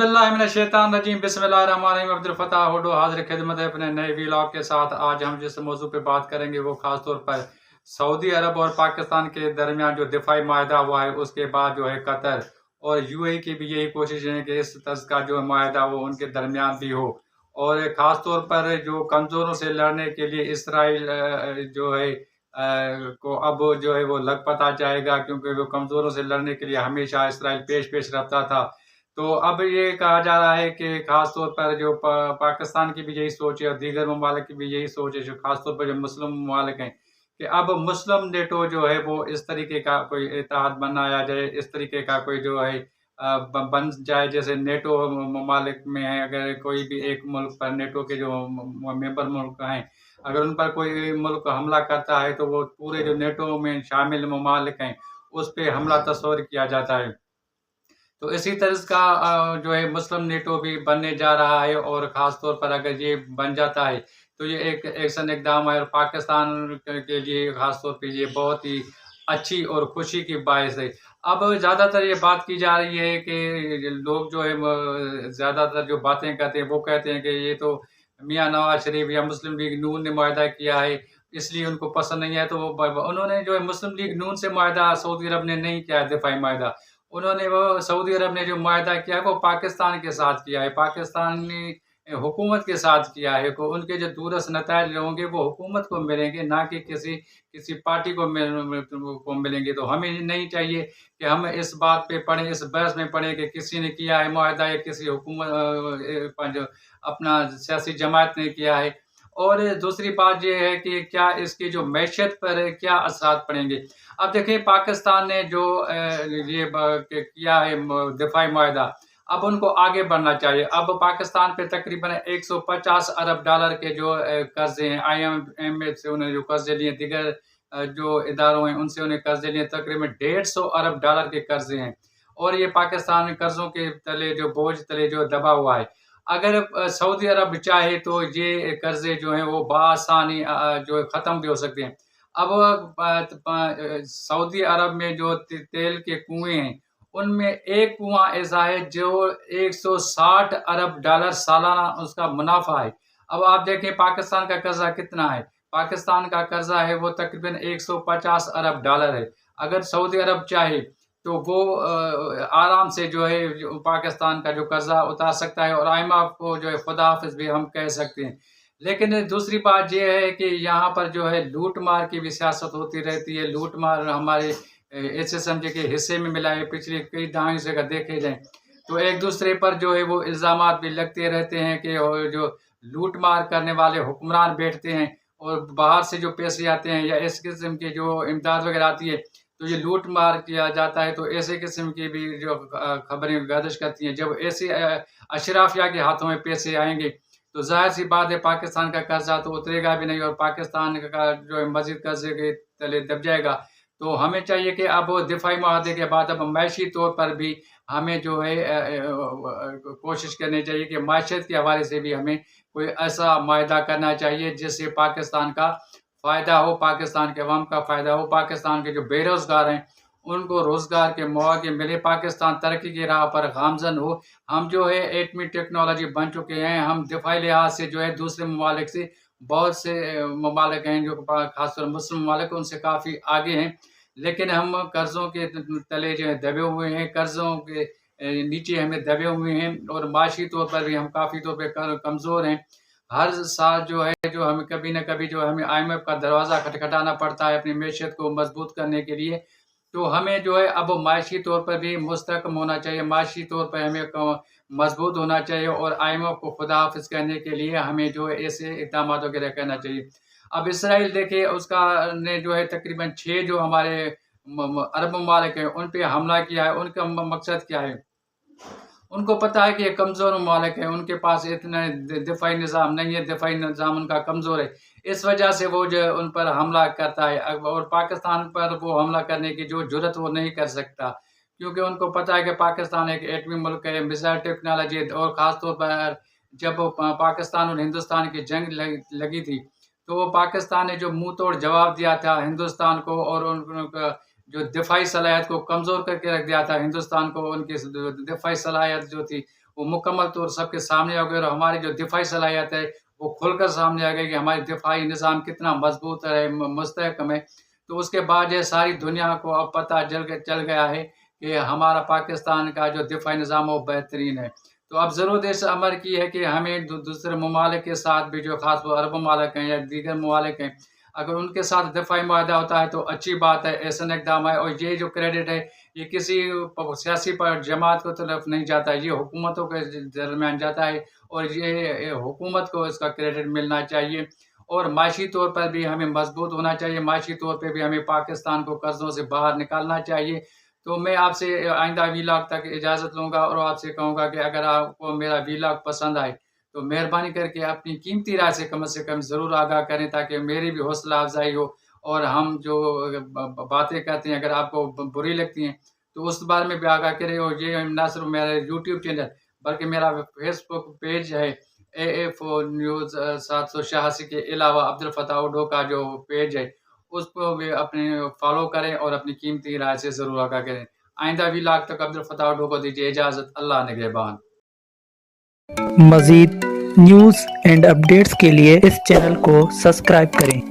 औज़ुबिल्लाहिमिनश्शैतानिर्रजीम बिस्मिल्लाहिर्रहमानिर्रहीम। अब्दुल फ़त्ताह हुड्डो हाज़िर खिदमत है अपने नए व्लॉग के साथ। आज हम जिस मौजू पे बात करेंगे वो ख़ास तौर पर सऊदी अरब और पाकिस्तान के दरमियान जो दिफाई माहिदा हुआ है, उसके बाद जो है कतर और यूएई की भी यही कोशिश है कि इस तर्ज का जो माहिदा वो उनके दरमियान भी हो। और ख़ास तौर पर जो कमज़ोरों से लड़ने के लिए इसराइल जो है को अब जो है वो लग पता जाएगा, क्योंकि वो कमज़ोरों से लड़ने के लिए हमेशा इसराइल पेश रखता था। तो अब ये कहा जा रहा है कि ख़ास तौर पर जो पाकिस्तान की भी यही सोच है और दीगर ममालिक की भी यही सोच है, जो ख़ास तौर पर जो मुस्लिम ममालिक हैं, कि अब मुस्लिम नेटो जो है वो इस तरीके का कोई इत्तेहाद बनाया जाए, इस तरीके का कोई जो है बन जाए। जैसे नेटो ममालिक में है, अगर कोई भी एक मुल्क पर नेटो के जो मेंबर मुल्क हैं, अगर उन पर कोई मुल्क हमला करता है तो वो पूरे जो नेटो में शामिल ममालिक हैं उस पे हमला तस्वर किया जाता है। तो इसी तरह का जो है मुस्लिम नेटो भी बनने जा रहा है, और ख़ास तौर पर अगर ये बन जाता है तो ये एक एक्शन इक़दाम है, और पाकिस्तान के लिए ख़ास तौर पे ये बहुत ही अच्छी और खुशी की बाइस है। अब ज़्यादातर ये बात की जा रही है कि लोग जो है ज़्यादातर जो बातें करते हैं वो कहते हैं कि ये तो मियाँ नवाज शरीफ या मुस्लिम लीग नून ने मुआहदा किया है, इसलिए उनको पसंद नहीं है। तो उन्होंने जो है मुस्लिम लीग नून से मुआहदा सऊदी अरब ने नहीं किया है, दिफाई मुआहदा। उन्होंने वो सऊदी अरब ने जो मुआहदा किया है वो पाकिस्तान के साथ किया है, पाकिस्तानी हुकूमत के साथ किया है। को उनके जो दूरस्थ नताइज होंगे वो हुकूमत को मिलेंगे, ना कि किसी पार्टी को मिलेंगे। तो हमें नहीं चाहिए कि हम इस बात पे पढ़ें, इस बहस में पढ़ें कि किसी ने किया है मुआहदा या किसी हुकूमत जो अपना सियासी जमात ने किया है। और दूसरी बात ये है कि क्या इसकी जो मैशियत पर क्या असरात पड़ेंगे। अब देखिए, पाकिस्तान ने जो ये किया है दिफाई मुआहदा, अब उनको आगे बढ़ना चाहिए। अब पाकिस्तान पे तकरीबन 150 अरब डॉलर के जो कर्जे हैं, IMF से उन्हें जो कर्जे लिए, दीगर जो इदारों हैं उनसे उन्हें कर्जे लिए, तकरीबन 150 अरब डॉलर के कर्जे हैं। और ये पाकिस्तान कर्जों के तले जो बोझ तले जो दबा हुआ है। अगर सऊदी अरब चाहे तो ये कर्जे जो हैं वो बआसानी जो है ख़त्म भी हो सकते हैं। अब सऊदी अरब में जो तेल के कुएं हैं, उनमें एक कुआं ऐसा है जो 160 अरब डॉलर सालाना उसका मुनाफा है। अब आप देखें पाकिस्तान का कर्जा कितना है। पाकिस्तान का कर्जा है वो तकरीबन 150 अरब डॉलर है। अगर सऊदी अरब चाहे तो वो आराम से जो है पाकिस्तान का जो कर्जा उतार सकता है, और IMF को जो है खुदा हाफिज भी हम कह सकते हैं। लेकिन दूसरी बात ये है कि यहाँ पर जो है लूट मार की भी सियासत होती रहती है। लूट मार हमारे ऐसे समझे के हिस्से में मिला है, पिछले कई दहाइयों से अगर देखे जाए तो एक दूसरे पर जो है वो इल्ज़ामात भी लगते रहते हैं कि जो लूट मार करने वाले हुक्मरान बैठते हैं, और बाहर से जो पैसे आते हैं या इस किस्म की जो इमदाद वगैरह आती है तो ये लूट मार किया जाता है। तो ऐसे किस्म की भी जो खबरें गर्दिश करती हैं, जब ऐसे अशराफिया के हाथों में पैसे आएंगे तो ज़ाहिर सी बात है पाकिस्तान का कर्जा तो उतरेगा भी नहीं, और पाकिस्तान का जो है मज़ीद कर्जे के तले दब जाएगा। तो हमें चाहिए कि अब दिफाई मुआहदे के बाद अब मैशी तौर पर भी हमें जो है कोशिश करनी चाहिए कि माशियत के हवाले से भी हमें कोई ऐसा मुआहदा करना चाहिए जिससे पाकिस्तान का फ़ायदा हो, पाकिस्तान के अवाम का फ़ायदा हो, पाकिस्तान के जो बेरोज़गार हैं उनको रोज़गार के मौके मिले, पाकिस्तान तरक्की की राह पर गामज़न हो। हम जो है एटमी टेक्नोलॉजी बन चुके हैं, हम दिफाई लिहाज से जो है दूसरे ममालिक से, बहुत से ममालिक हैं जो ख़ासतौर मुस्लिम ममालिक उनसे काफ़ी आगे हैं। लेकिन हम कर्ज़ों के तले जो है दबे हुए हैं, कर्ज़ों के नीचे हमें दबे हुए हैं, और माशी तौर पर भी हम काफ़ी तौर पे कमज़ोर हैं। हर साल जो है जो हमें कभी न कभी जो हमें IMF का दरवाज़ा खटखटाना पड़ता है अपनी मैशियत को मज़बूत करने के लिए। तो हमें जो है अब माशी तौर पर भी मुस्तहकम होना चाहिए, माशी तौर पर हमें मज़बूत होना चाहिए, और IMF को खुदा हाफिज़ कहने के लिए हमें जो है ऐसे इक़दामात वगैरह करना चाहिए। अब इसराइल देखिए, उसका ने जो है तकरीबन 6 जो हमारे अरब ममालिक हैं उन पे हमला किया है। उनका मकसद क्या है? उनको पता है कि ये कमज़ोर ममालिक हैं, उनके पास इतना दिफाई निज़ाम नहीं है, दिफाई निज़ाम उनका कमज़ोर है। इस वजह से वो जो है उन पर हमला करता है। और पाकिस्तान पर वो हमला करने की जो जुर्रत वो नहीं कर सकता, क्योंकि उनको पता है कि पाकिस्तान एक एटमी मुल्क है, मिसाइल टेक्नोलॉजी, और ख़ास तौर पर जब पाकिस्तान और हिंदुस्तान की जंग लगी थी, तो पाकिस्तान ने जो मुँह तोड़ जवाब दिया था हिंदुस्तान को, और उनका जो दिफाई सलाहियत को कमज़ोर करके रख दिया था हिंदुस्तान को, उनकी दिफाई सलाहियत जो थी وہ مکمل طور سب کے سامنے آ گئی اور ہماری جو دفاعی صلاحیت ہے وہ کھل کر سامنے آ گئی کہ ہماری دفاعی نظام کتنا مضبوط ہے، مستحکم ہے۔ تو اس کے بعد یہ ساری دنیا کو اب پتہ چل گیا ہے کہ ہمارا پاکستان کا جو دفاعی نظام وہ بہترین ہے۔ تو اب ضرورت اس امر کی ہے کہ ہمیں دوسرے ممالک کے ساتھ بھی، جو خاص طور عرب ممالک ہیں یا دیگر ممالک ہیں، اگر ان کے ساتھ دفاعی معاہدہ ہوتا ہے تو اچھی بات ہے، احسن اقدام ہے۔ اور یہ جو کریڈٹ ہے یہ کسی سیاسی جماعت کو طرف نہیں جاتا ہے، یہ حکومتوں کے درمیان جاتا ہے اور یہ حکومت کو اس کا کریڈٹ ملنا چاہیے۔ اور معاشی طور پر بھی ہمیں مضبوط ہونا چاہیے، معاشی طور پہ بھی ہمیں پاکستان کو قرضوں سے باہر نکالنا چاہیے۔ تو میں آپ سے آئندہ ویلاگ تک اجازت لوں گا اور آپ سے کہوں گا کہ اگر آپ کو میرا ویلاگ پسند آئے تو مہربانی کر کے اپنی قیمتی رائے سے کم ضرور آگاہ کریں تاکہ میری بھی حوصلہ افزائی ہو، اور ہم جو باتیں کرتے ہیں اگر آپ کو بری لگتی ہیں تو اس بارے میں بھی آگاہ کریں۔ اور یہ نہ صرف میرا یوٹیوب چینل بلکہ میرا فیس بک پیج ہے AF نیوز 786 کے علاوہ عبدالفتاح اڈو کا جو پیج ہے اس کو بھی اپنے فالو کریں اور اپنی قیمتی رائے سے ضرور آگاہ کریں۔ آئندہ ویلاگ تک عبدالفتاح اڈو کو دیجیے اجازت۔ اللہ نگہبان۔ مزید نیوز اینڈ اپڈیٹس کے لیے اس چینل کو سبسکرائب کریں۔